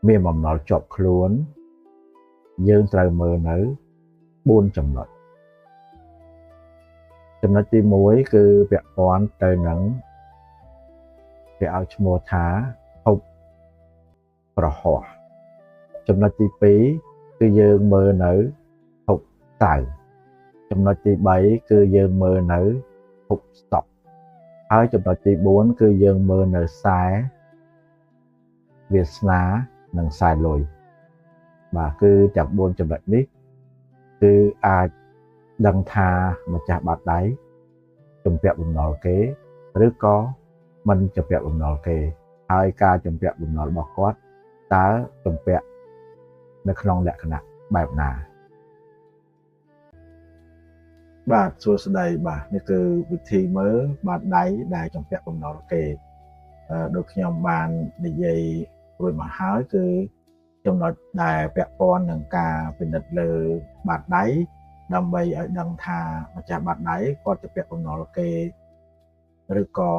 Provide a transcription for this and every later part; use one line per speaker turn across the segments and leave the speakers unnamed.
មានបំណុលជាប់ខ្លួនយើងត្រូវមើលនៅ4ចំណុចចំណុចទី1គឺពាក់ព័ន្ធទៅនឹងគេឲ្យឈ្មោះថាភពប្រហោះចំណុចទី2គឺយើងមើលនៅភពសៅរ៍ចំណុចទី3គឺយើងមើលនៅភពសុក្រហើយចំណុចទី4គឺយើងមើលនៅខ្សែវាសនានិងខ្សែលុយបាទគឺទាំង4ចំណុចនេះគឺអាចដឹងថាម្ចាស់បាតដៃជំពាក់បំណុលគេឬក៏មិនជំពាក់បំណុលគេហើយការជំពាក់បំណុលរបស់គាត់តើជំពាក់នៅក្នុងលក្ខណៈបែបណាបាទសួស្តីបាទនេះគឺវិធីមើលបាតដៃដែលជំពាក់បំណុលគេដូចខ្ញុំបាននិយាយរួចមកហើយគឺចំណុចដែលពាក់ព័ន្ធនឹងការពិនិត្យលើបាតដៃដើម្បីឲ្យដឹងថាម្ចាស់បាតដៃគាត់ជំពាក់បំណុលគេឬក៏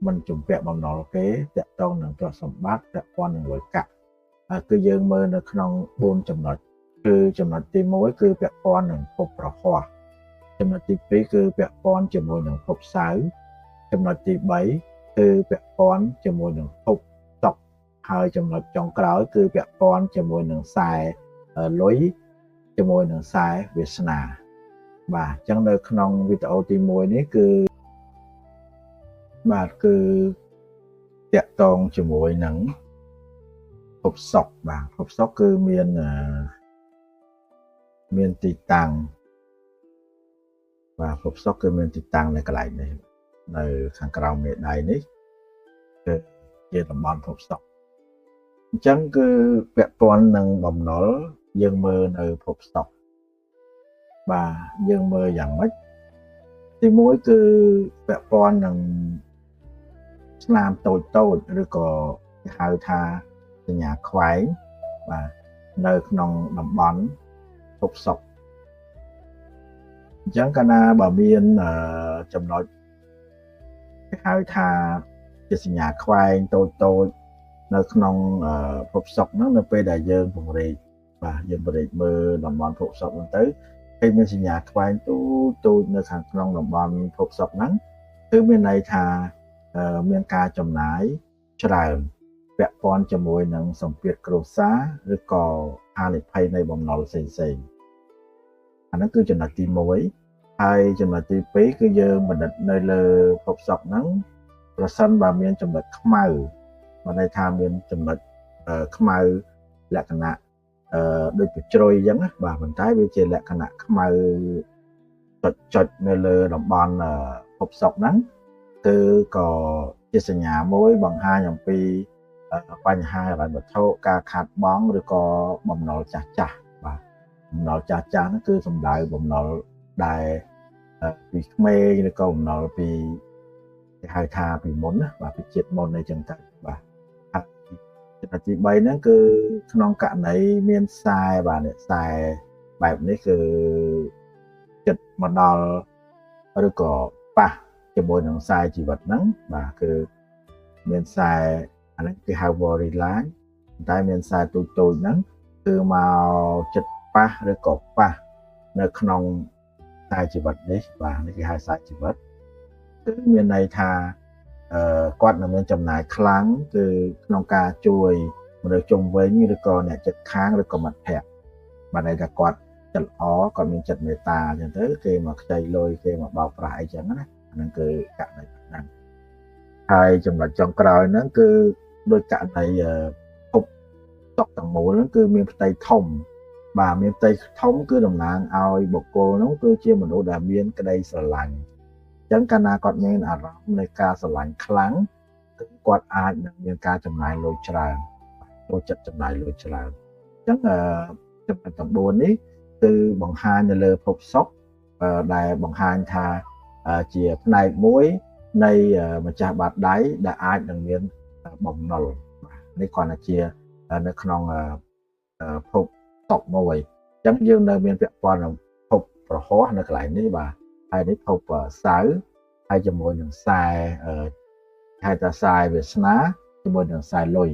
មិនជំពាក់បំណុលគេទាក់ទងនឹងទ្រព្យសម្បត្តិពាក់ព័ន្ធនឹងលុយកាក់គឺយើងមើលនៅក្នុង4ចំណុចគឺចំណុចទី1គឺពាក់ព័ន្ធនឹងភពប្រហោះចំណុចទី2គឺពាក់ព័ន្ធជាមួយនឹងភពសៅរ៍ចំណុចទី3គឺពាក់ព័ន្ធជាមួយនឹងភពសុក្រហើយចំណុចចុងក្រោយគឺពាក់ព័ន្ធជាមួយនឹងខ្សែលុយជាមួយនឹងខ្សែវាសនាបាទអញ្ចឹងនៅក្នុងវីដេអូទី1នេះគឺបាទគឺតាក់ទងជាមួយនឹងភពសុក្របាទភពសុក្រគឺមានទីតាំងបាទភពសុក្រគឺមានទីតាំងនៅកន្លែងនេះនៅខាងក្រោមមេដៃនេះគឺជាតំបន់ភពសុក្រអញ្ចឹងគឺពាក់ព័ន្ធនឹងបំណុលយើងមើលនៅភពសុក្របាទយើងមើលយ៉ាងម៉េចទី1គឺពាក់ព័ន្ធនឹងស្នាមតូចឬក៏គេហៅថាសញ្ញាខ្វែងបាទនៅក្នុងតំបន់ភពសុក្រអញ្ចឹងកាលណាបើមានចំណុចគេហៅថាជាសញ្ញាខ្វែងតូចនៅក្នុងភពសុក្រហ្នឹងនៅពេលដែលយើងពង្រីកបាទយើងពង្រីកមើលតំបន់ភពសុក្រហ្នឹងទៅឃើញមានសញ្ញាខ្វែងទូចនៅខាងក្នុងតំបន់ភពសុក្រហ្នឹងគឺមានន័យថាមានការចំណាយច្រើនពាក់ព័ន្ធជាមួយនឹងសម្ពាធគ្រួសារឬក៏ហានិភ័យនៃបំណុលផ្សេងអាហ្នឹងគឺចំណុចទី1ហើយចំណុចទី2គឺយើងបណ្ឌិតនៅលើភពសុក្រហ្នឹងប្រសិនបើមានចំណុចខ្មៅបានន័យថាមានចំណុចខ្មៅលក្ខណៈដូចបជ្រុយអញ្ចឹងណាបាទប៉ុន្តែវាជាលក្ខណៈខ្មៅចុចនៅលើតំបន់ភពសុក្រហ្នឹងគឺក៏ជាសញ្ញាមួយបង្ហាញអំពីបញ្ហាហិរញ្ញវត្ថុការខាតបង់ឬក៏បំណុលចាស់បាទបំណុលចាស់ហ្នឹងគឺសំដៅបំណុលដែលពីក្មេងឬក៏បំណុលពីគេហៅថាពីមុនណាបាទពីជាតិមុនអីចឹងទៅបាទចំណុចទី3ហ្នឹងគឺក្នុងករណីមានខ្សែបាទខ្សែបែបនេះគឺចិត្តមកដល់ឬក៏ប៉ះជាមួយនឹងខ្សែជីវិតហ្នឹងបាទគឺមានខ្សែអានេះគេហៅ worry line តែមានខ្សែទូចហ្នឹងគឺមកចិត្តប៉ះឬក៏ប៉ះនៅក្នុងខ្សែជីវិតនេះបាទនេះគេហៅខ្សែជីវិតគឺមានន័យថាគាត់នឹងមានចំណាយខ្លាំងគឺក្នុងការជួយមនុស្សជុំវិញឬក៏អ្នកជិតខាងឬក៏មិត្តភក្តិបាទន័យថាគាត់ចិត្តល្អគាត់មានចិត្តមេត្តាអញ្ចឹងទៅគេមកខ្ចីលុយគេមកបោកប្រាស់អីចឹងណាហ្នឹងគឺករណីហ្នឹងហើយចំណុចចុងក្រោយហ្នឹងគឺដោយករណីភពសុក្រទាំងមូលហ្នឹងគឺមានផ្ទៃធំបាទមានផ្ទៃធំគឺតំណាងឲ្យបុគ្គលនោះគឺជាមនុស្សដែលមានក្តីស្រឡាញ់អញ្ចឹងកាលណាគាត់មានអារម្មណ៍នៃការស្រឡាញ់ខ្លាំងគឺគាត់អាចនឹងមានការចំណាយលុយច្រើនចូលចិត្តចំណាយលុយច្រើនអញ្ចឹងចំណុចទាំង4នេះគឺបង្ហាញនៅលើភពសុក្រដែលបង្ហាញថាជាផ្នែកមួយនៃម្ចាស់បាតដៃដែលអាចនឹងមានបំណុលនេះគ្រាន់តែជានៅក្នុងភពសុក្រមួយអញ្ចឹងយើងនៅមានពាក់ព័ន្ធនឹងភពប្រហោះនៅកន្លែងនេះបាទហើយនេះភពសៅរ៍ហើយជាមួយនឹងខ្សែហៅថាខ្សែវាសនាជាមួយនឹងខ្សែលុយ